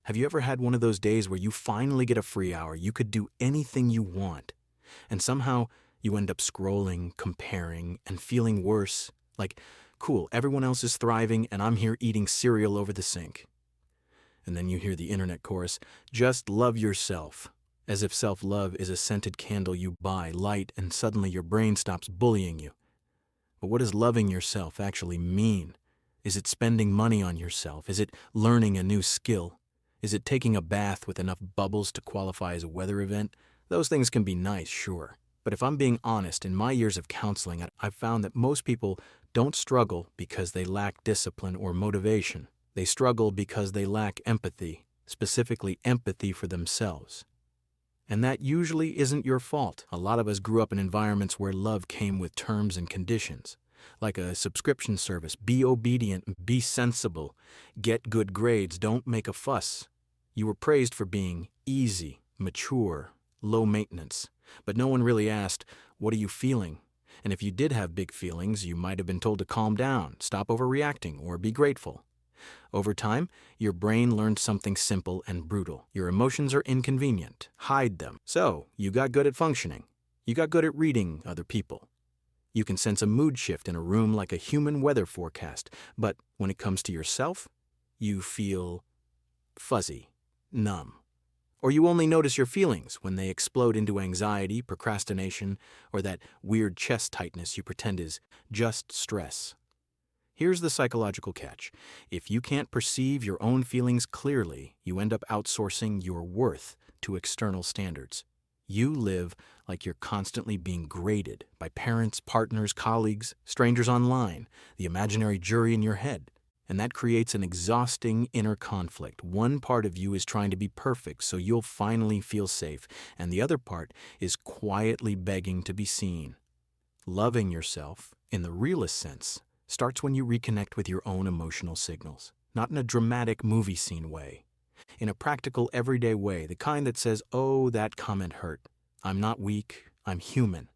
Have you ever had one of those days where you finally get a free hour, you could do anything you want, and somehow you end up scrolling, comparing, and feeling worse? Like, cool, everyone else is thriving and I'm here eating cereal over the sink. And then you hear the internet chorus, just love yourself. As if self-love is a scented candle you buy, light, and suddenly your brain stops bullying you. But what does loving yourself actually mean? Is it spending money on yourself? Is it learning a new skill? Is it taking a bath with enough bubbles to qualify as a weather event? Those things can be nice, sure. But if I'm being honest, in my years of counseling, I've found that most people don't struggle because they lack discipline or motivation. They struggle because they lack empathy, specifically empathy for themselves. And that usually isn't your fault. A lot of us grew up in environments where love came with terms and conditions, like a subscription service. Be obedient, be sensible, get good grades, don't make a fuss. You were praised for being easy, mature, low maintenance. But no one really asked, what are you feeling? And if you did have big feelings, you might have been told to calm down, stop overreacting, or be grateful. Over time, your brain learned something simple and brutal. Your emotions are inconvenient. Hide them. So, you got good at functioning. You got good at reading other people. You can sense a mood shift in a room like a human weather forecast. But when it comes to yourself, you feel fuzzy, numb. Or you only notice your feelings when they explode into anxiety, procrastination, or that weird chest tightness you pretend is just stress. Here's the psychological catch. If you can't perceive your own feelings clearly, you end up outsourcing your worth to external standards. You live like you're constantly being graded by parents, partners, colleagues, strangers online, the imaginary jury in your head. And that creates an exhausting inner conflict. One part of you is trying to be perfect so you'll finally feel safe, and the other part is quietly begging to be seen. Loving yourself, in the realest sense, starts when you reconnect with your own emotional signals, not in a dramatic movie scene way. In a practical, everyday way, the kind that says, oh, that comment hurt. I'm not weak, I'm human.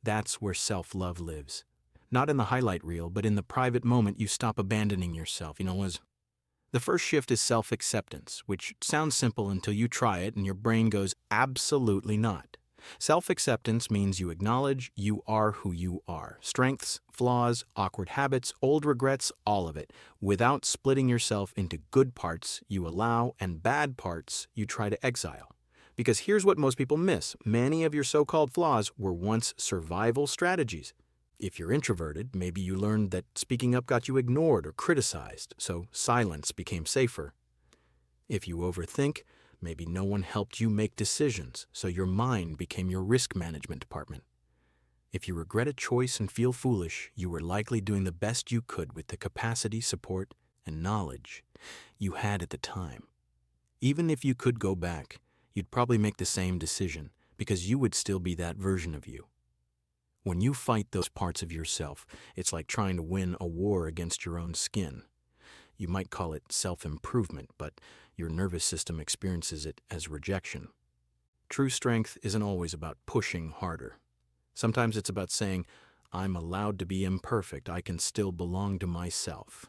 That's where self-love lives. Not in the highlight reel, but in the private moment you stop abandoning yourself. The first shift is self-acceptance, which sounds simple until you try it and your brain goes, absolutely not. Self-acceptance means you acknowledge you are who you are. Strengths, flaws, awkward habits, old regrets, all of it, without splitting yourself into good parts you allow and bad parts you try to exile. Because here's what most people miss. Many of your so-called flaws were once survival strategies. If you're introverted, maybe you learned that speaking up got you ignored or criticized, so silence became safer. If you overthink, maybe no one helped you make decisions, so your mind became your risk management department. If you regret a choice and feel foolish, you were likely doing the best you could with the capacity, support, and knowledge you had at the time. Even if you could go back, you'd probably make the same decision, because you would still be that version of you. When you fight those parts of yourself, it's like trying to win a war against your own skin. You might call it self-improvement, but your nervous system experiences it as rejection. True strength isn't always about pushing harder. Sometimes it's about saying, I'm allowed to be imperfect, I can still belong to myself.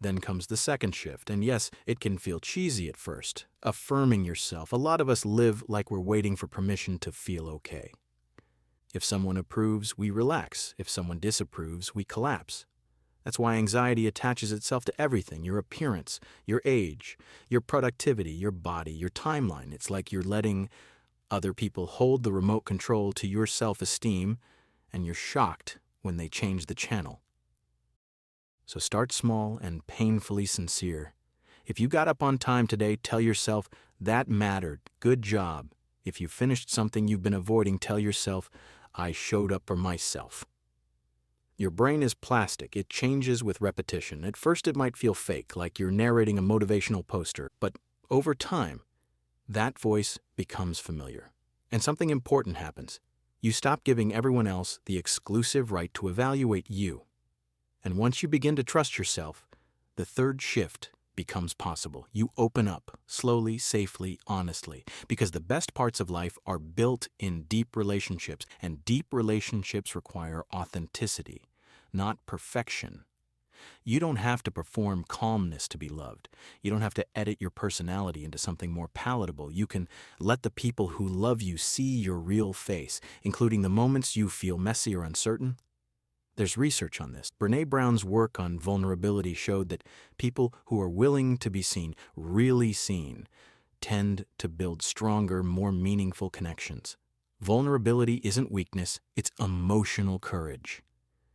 Then comes the second shift, and yes, it can feel cheesy at first. Affirming yourself. A lot of us live like we're waiting for permission to feel okay. If someone approves, we relax. If someone disapproves, we collapse. That's why anxiety attaches itself to everything, your appearance, your age, your productivity, your body, your timeline. It's like you're letting other people hold the remote control to your self-esteem, and you're shocked when they change the channel. So start small and painfully sincere. If you got up on time today, tell yourself, that mattered, good job. If you finished something you've been avoiding, tell yourself, I showed up for myself. Your brain is plastic. It changes with repetition. At first it might feel fake, like you're narrating a motivational poster, but over time, that voice becomes familiar. And something important happens. You stop giving everyone else the exclusive right to evaluate you. And once you begin to trust yourself, the third shift becomes possible. You open up, slowly, safely, honestly, because the best parts of life are built in deep relationships, and deep relationships require authenticity, not perfection. You don't have to perform calmness to be loved. You don't have to edit your personality into something more palatable. You can let the people who love you see your real face, including the moments you feel messy or uncertain. There's research on this. Brené Brown's work on vulnerability showed that people who are willing to be seen, really seen, tend to build stronger, more meaningful connections. Vulnerability isn't weakness, it's emotional courage.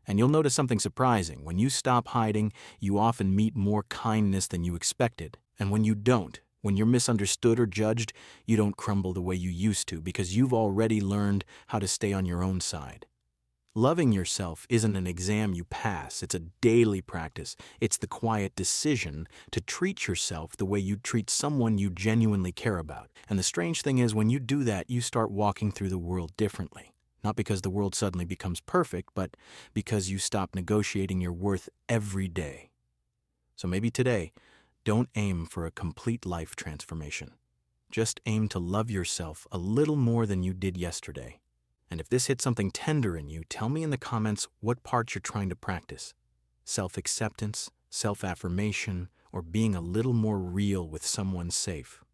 And you'll notice something surprising. When you stop hiding, you often meet more kindness than you expected. And when you don't, when you're misunderstood or judged, you don't crumble the way you used to because you've already learned how to stay on your own side. Loving yourself isn't an exam you pass, it's a daily practice. It's the quiet decision to treat yourself the way you'd treat someone you genuinely care about. And the strange thing is, when you do that, you start walking through the world differently. Not because the world suddenly becomes perfect, but because you stop negotiating your worth every day. So maybe today, don't aim for a complete life transformation. Just aim to love yourself a little more than you did yesterday. And if this hit something tender in you, tell me in the comments what part you're trying to practice. Self-acceptance, self-affirmation, or being a little more real with someone safe.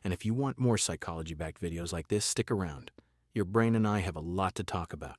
And if you want more psychology-backed videos like this, stick around. Your brain and I have a lot to talk about.